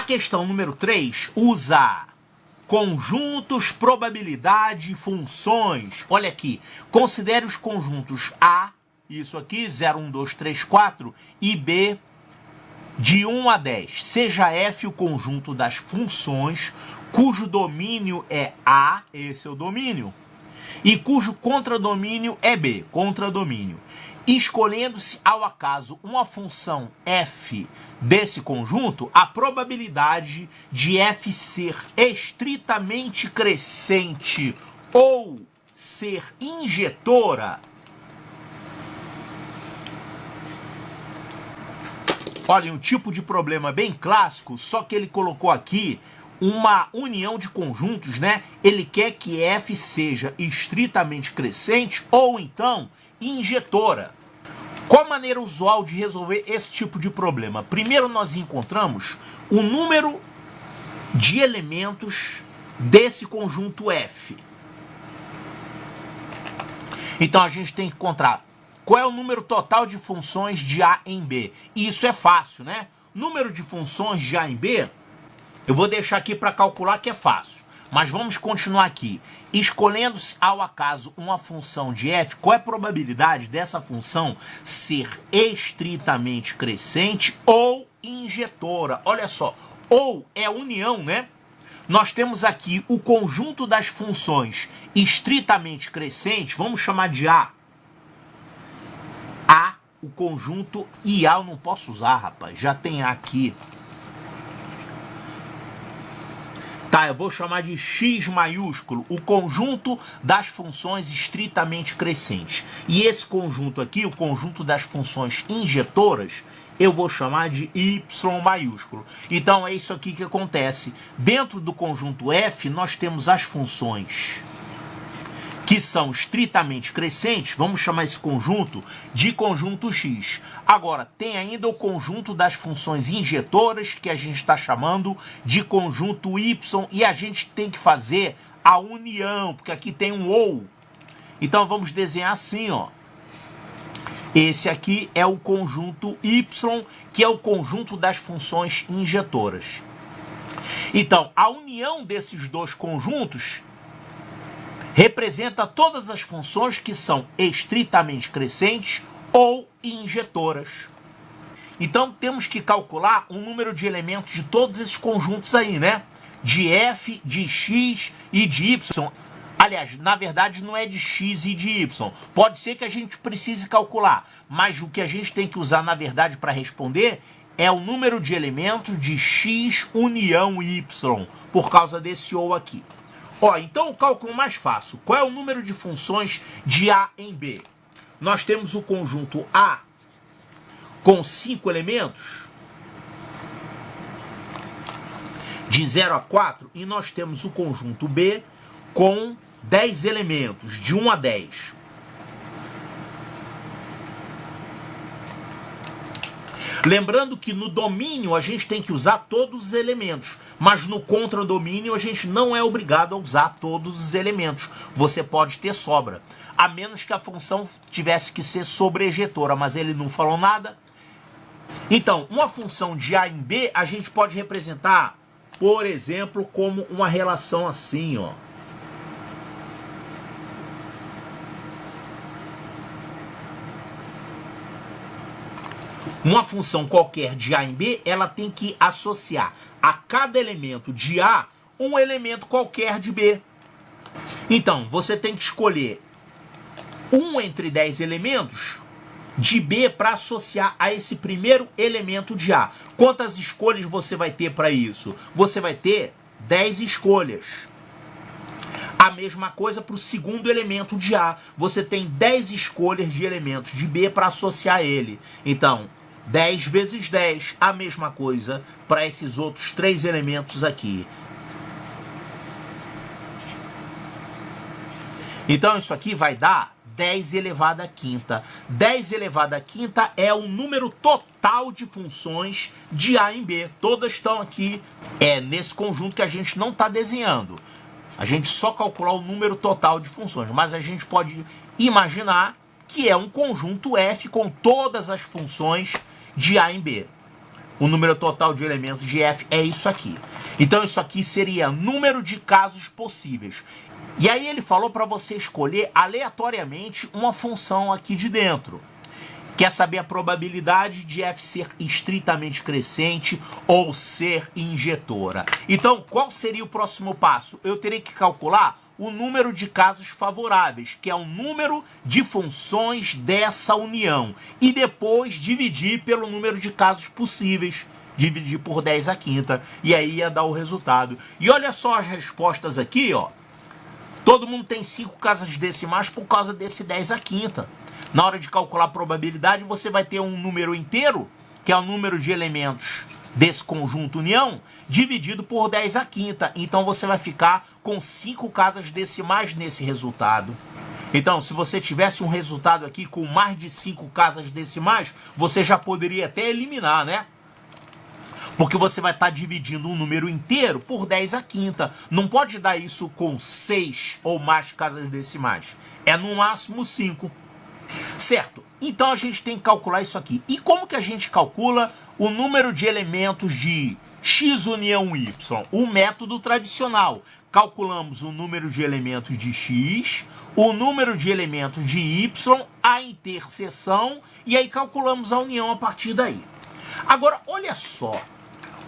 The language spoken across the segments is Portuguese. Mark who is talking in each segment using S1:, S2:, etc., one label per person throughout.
S1: questão número 3 usa conjuntos, probabilidade e funções. Olha aqui, considere os conjuntos A, isso aqui, 0, 1, 2, 3, 4, e B, de 1 a 10. Seja F o conjunto das funções, cujo domínio é A, esse é o domínio, e cujo contradomínio é B, contradomínio. Escolhendo-se ao acaso uma função f desse conjunto, a probabilidade de f ser estritamente crescente ou ser injetora. Olha, um tipo de problema bem clássico, só que ele colocou aqui uma união de conjuntos, né? Ele quer que f seja estritamente crescente ou então injetora. Qual a maneira usual de resolver esse tipo de problema? Primeiro nós encontramos o número de elementos desse conjunto F. Então a gente tem que encontrar qual é o número total de funções de A em B. E isso é fácil, né? Número de funções de A em B, eu vou deixar aqui para calcular que é fácil. Mas vamos continuar aqui. Escolhendo-se ao acaso uma função de f, qual é a probabilidade dessa função ser estritamente crescente ou injetora? Olha só, ou é união, né? Nós temos aqui o conjunto das funções estritamente crescentes, vamos chamar de A. A, o conjunto, e A eu não posso usar, rapaz, já tem A aqui. Tá, eu vou chamar de X maiúsculo, o conjunto das funções estritamente crescentes. E esse conjunto aqui, o conjunto das funções injetoras, eu vou chamar de Y maiúsculo. Então é isso aqui que acontece. Dentro do conjunto F, nós temos as funções que são estritamente crescentes, vamos chamar esse conjunto de conjunto X. Agora, tem ainda o conjunto das funções injetoras, que a gente está chamando de conjunto Y, e a gente tem que fazer a união, porque aqui tem um ou. Então, vamos desenhar assim, ó. Esse aqui é o conjunto Y, que é o conjunto das funções injetoras. Então, a união desses dois conjuntos representa todas as funções que são estritamente crescentes ou injetoras. Então temos que calcular o número de elementos de todos esses conjuntos aí, né? De f, de x e de y. Aliás, na verdade não é de x e de y. Pode ser que a gente precise calcular, mas o que a gente tem que usar na verdade para responder é o número de elementos de x união y, por causa desse ou aqui. Ó, então o cálculo mais fácil. Qual é o número de funções de A em B? Nós temos o conjunto A com 5 elementos, de 0 a 4, e nós temos o conjunto B com 10 elementos, de 1 a 10. Lembrando que no domínio a gente tem que usar todos os elementos, mas no contradomínio a gente não é obrigado a usar todos os elementos. Você pode ter sobra, a menos que a função tivesse que ser sobrejetora, mas ele não falou nada. Então, uma função de A em B a gente pode representar, por exemplo, como uma relação assim, ó. Uma função qualquer de A em B, ela tem que associar a cada elemento de A um elemento qualquer de B. Então, você tem que escolher um entre 10 elementos de B para associar a esse primeiro elemento de A. Quantas escolhas você vai ter para isso? Você vai ter 10 escolhas. A mesma coisa para o segundo elemento de A. Você tem 10 escolhas de elementos de B para associar a ele. Então, 10 vezes 10, a mesma coisa para esses outros 3 elementos aqui. Então isso aqui vai dar 10 elevado à quinta. 10 elevado à quinta é o número total de funções de A em B. Todas estão aqui nesse conjunto que a gente não está desenhando. A gente só calcular o número total de funções, mas a gente pode imaginar que é um conjunto F com todas as funções de A em B. O número total de elementos de f é isso aqui. Então isso aqui seria número de casos possíveis. E aí ele falou para você escolher aleatoriamente uma função aqui de dentro. Quer saber a probabilidade de f ser estritamente crescente ou ser injetora. Então, qual seria o próximo passo? Eu teria que calcular o número de casos favoráveis, que é o número de funções dessa união. E depois dividir pelo número de casos possíveis. Dividir por 10 à quinta. E aí ia dar o resultado. E olha só as respostas aqui, ó. Todo mundo tem 5 casas decimais por causa desse 10 à quinta. Na hora de calcular a probabilidade, você vai ter um número inteiro, que é o número de elementos desse conjunto união, dividido por 10 à quinta. Então você vai ficar com 5 casas decimais nesse resultado. Então, se você tivesse um resultado aqui com mais de 5 casas decimais, você já poderia até eliminar, né? Porque você vai estar dividindo um número inteiro por 10 à quinta. Não pode dar isso com 6 ou mais casas decimais. É no máximo 5. Certo? Então a gente tem que calcular isso aqui. E como que a gente calcula o número de elementos de x união y? O método tradicional. Calculamos o número de elementos de x, o número de elementos de y, a interseção, e aí calculamos a união a partir daí. Agora, olha só.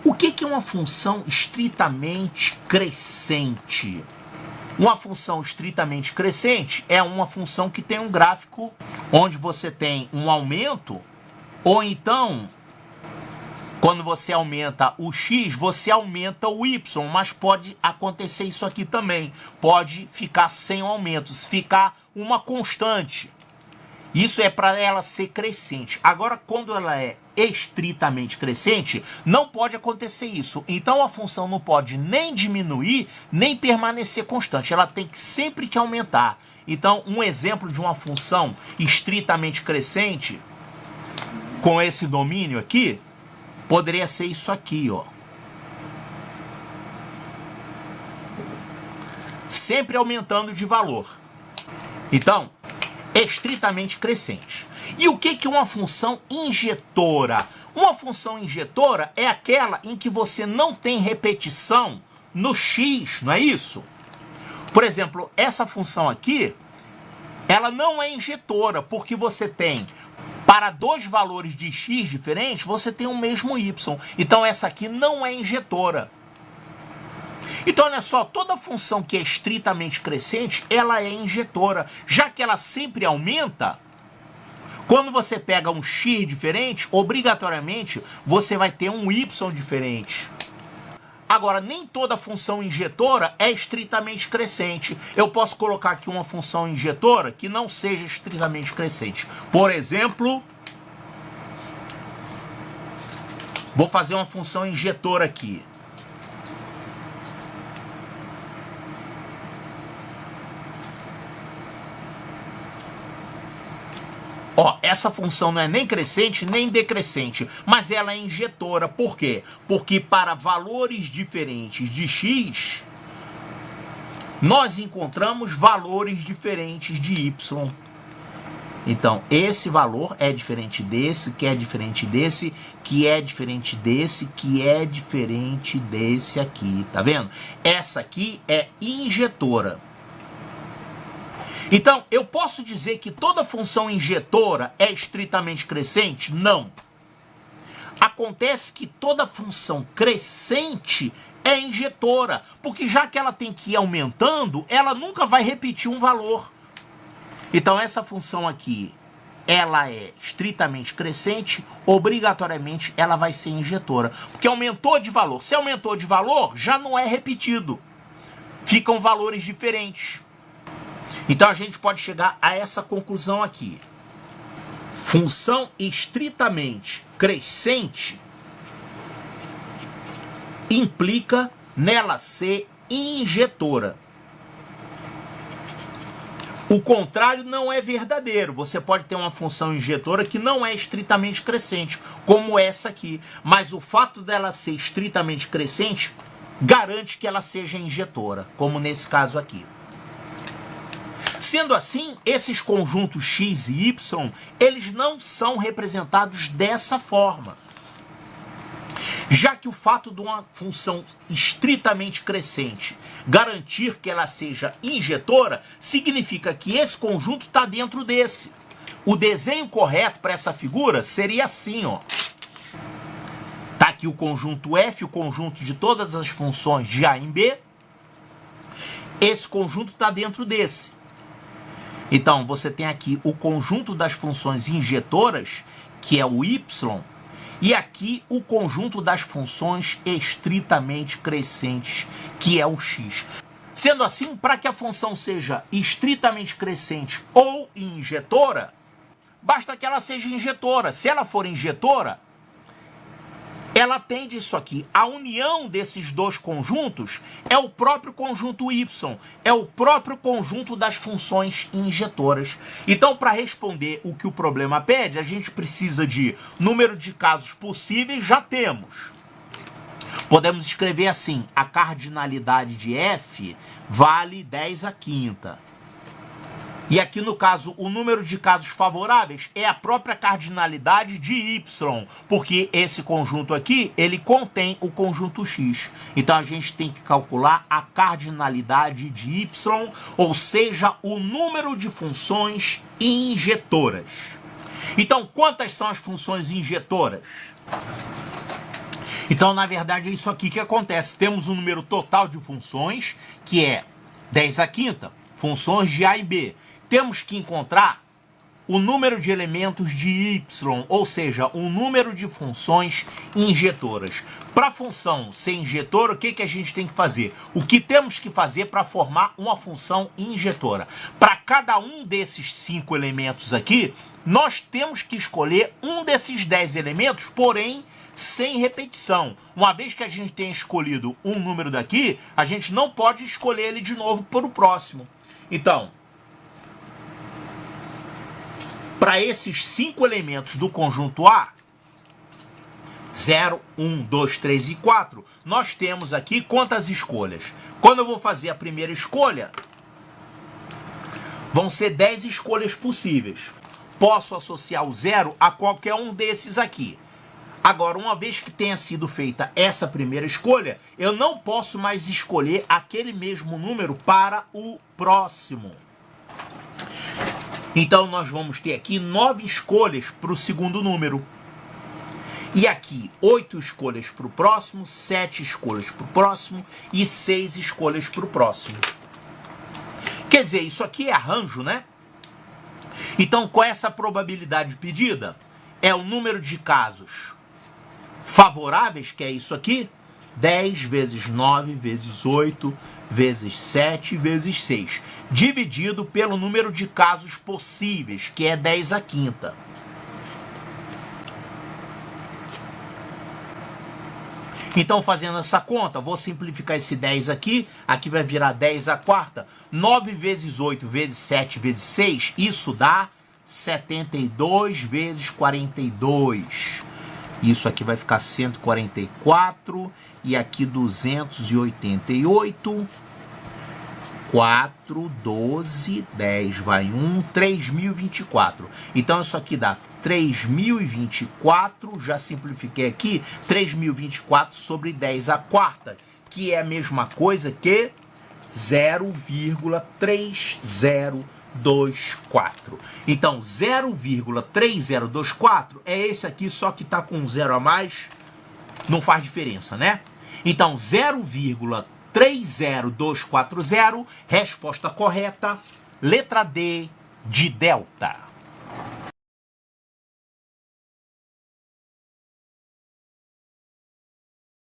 S1: O que é uma função estritamente crescente? Uma função estritamente crescente é uma função que tem um gráfico onde você tem um aumento, ou então, quando você aumenta o x, você aumenta o y, mas pode acontecer isso aqui também. Pode ficar sem aumentos, ficar uma constante. Isso é para ela ser crescente. Agora, quando ela é estritamente crescente, não pode acontecer isso. Então a função não pode nem diminuir, nem permanecer constante. Ela tem que sempre que aumentar. Então, um exemplo de uma função estritamente crescente, com esse domínio aqui, poderia ser isso aqui, ó. Sempre aumentando de valor. Então, estritamente crescente. E o que é uma função injetora? Uma função injetora é aquela em que você não tem repetição no x, não é isso? Por exemplo, essa função aqui, ela não é injetora, porque você tem, para 2 valores de x diferentes, você tem o mesmo y. Então essa aqui não é injetora. Então, olha só, toda função que é estritamente crescente, ela é injetora, já que ela sempre aumenta. Quando você pega um x diferente, obrigatoriamente você vai ter um y diferente. Agora, nem toda função injetora é estritamente crescente. Eu posso colocar aqui uma função injetora que não seja estritamente crescente. Por exemplo, vou fazer uma função injetora aqui. Ó, essa função não é nem crescente nem decrescente, mas ela é injetora. Por quê? Porque para valores diferentes de x, nós encontramos valores diferentes de y. Então, esse valor é diferente desse, que é diferente desse, que é diferente desse, que é diferente desse aqui. Tá vendo? Essa aqui é injetora. Então, eu posso dizer que toda função injetora é estritamente crescente? Não. Acontece que toda função crescente é injetora, porque já que ela tem que ir aumentando, ela nunca vai repetir um valor. Então, essa função aqui, ela é estritamente crescente, obrigatoriamente ela vai ser injetora, porque aumentou de valor. Se aumentou de valor, já não é repetido. Ficam valores diferentes. Então a gente pode chegar a essa conclusão aqui. Função estritamente crescente implica nela ser injetora. O contrário não é verdadeiro. Você pode ter uma função injetora que não é estritamente crescente, como essa aqui. Mas o fato dela ser estritamente crescente garante que ela seja injetora, como nesse caso aqui. Sendo assim, esses conjuntos x e y, eles não são representados dessa forma. Já que o fato de uma função estritamente crescente garantir que ela seja injetora, significa que esse conjunto está dentro desse. O desenho correto para essa figura seria assim, ó. Tá aqui o conjunto F, o conjunto de todas as funções de A em B. Esse conjunto está dentro desse. Então, você tem aqui o conjunto das funções injetoras, que é o Y, e aqui o conjunto das funções estritamente crescentes, que é o X. Sendo assim, para que a função seja estritamente crescente ou injetora, basta que ela seja injetora. Se ela for injetora, ela tem disso aqui. A união desses dois conjuntos é o próprio conjunto Y, é o próprio conjunto das funções injetoras. Então, para responder o que o problema pede, a gente precisa de número de casos possíveis, já temos. Podemos escrever assim: a cardinalidade de F vale 10/5. E aqui, no caso, o número de casos favoráveis é a própria cardinalidade de Y, porque esse conjunto aqui, ele contém o conjunto X. Então, a gente tem que calcular a cardinalidade de Y, ou seja, o número de funções injetoras. Então, quantas são as funções injetoras? Então, na verdade, é isso aqui que acontece. Temos um número total de funções, que é 10/5, funções de A e B. Temos que encontrar o número de elementos de Y, ou seja, o número de funções injetoras. Para a função ser injetora, o que a gente tem que fazer? O que temos que fazer para formar uma função injetora? Para cada um desses 5 elementos aqui, nós temos que escolher um desses 10 elementos, porém sem repetição. Uma vez que a gente tenha escolhido um número daqui, a gente não pode escolher ele de novo para o próximo. Então, para esses 5 elementos do conjunto A, 0, 1, 2, 3 e 4, nós temos aqui quantas escolhas? Quando eu vou fazer a primeira escolha, vão ser 10 escolhas possíveis. Posso associar o 0 a qualquer um desses aqui. Agora, uma vez que tenha sido feita essa primeira escolha, eu não posso mais escolher aquele mesmo número para o próximo. Então, nós vamos ter aqui 9 escolhas para o segundo número. E aqui, 8 escolhas para o próximo, 7 escolhas para o próximo e 6 escolhas para o próximo. Quer dizer, isso aqui é arranjo, né? Então, qual é essa probabilidade pedida? É o número de casos favoráveis, que é isso aqui, 10 vezes 9 vezes 8 vezes 7 vezes 6, dividido pelo número de casos possíveis, que é 10/5. Então, fazendo essa conta, vou simplificar esse 10 aqui vai virar 10/4, 9 vezes 8 vezes 7 vezes 6, isso dá 72 vezes 42. Isso aqui vai ficar 144 e aqui 288. 4, 12, 10, vai 1, 3.024. Então, isso aqui dá 3.024, já simplifiquei aqui, 3.024 sobre 10/4, que é a mesma coisa que 0,3024. Então, 0,3024 é esse aqui, só que está com um 0 a mais, não faz diferença, né? Então, 0,30240, resposta correta, letra D de delta.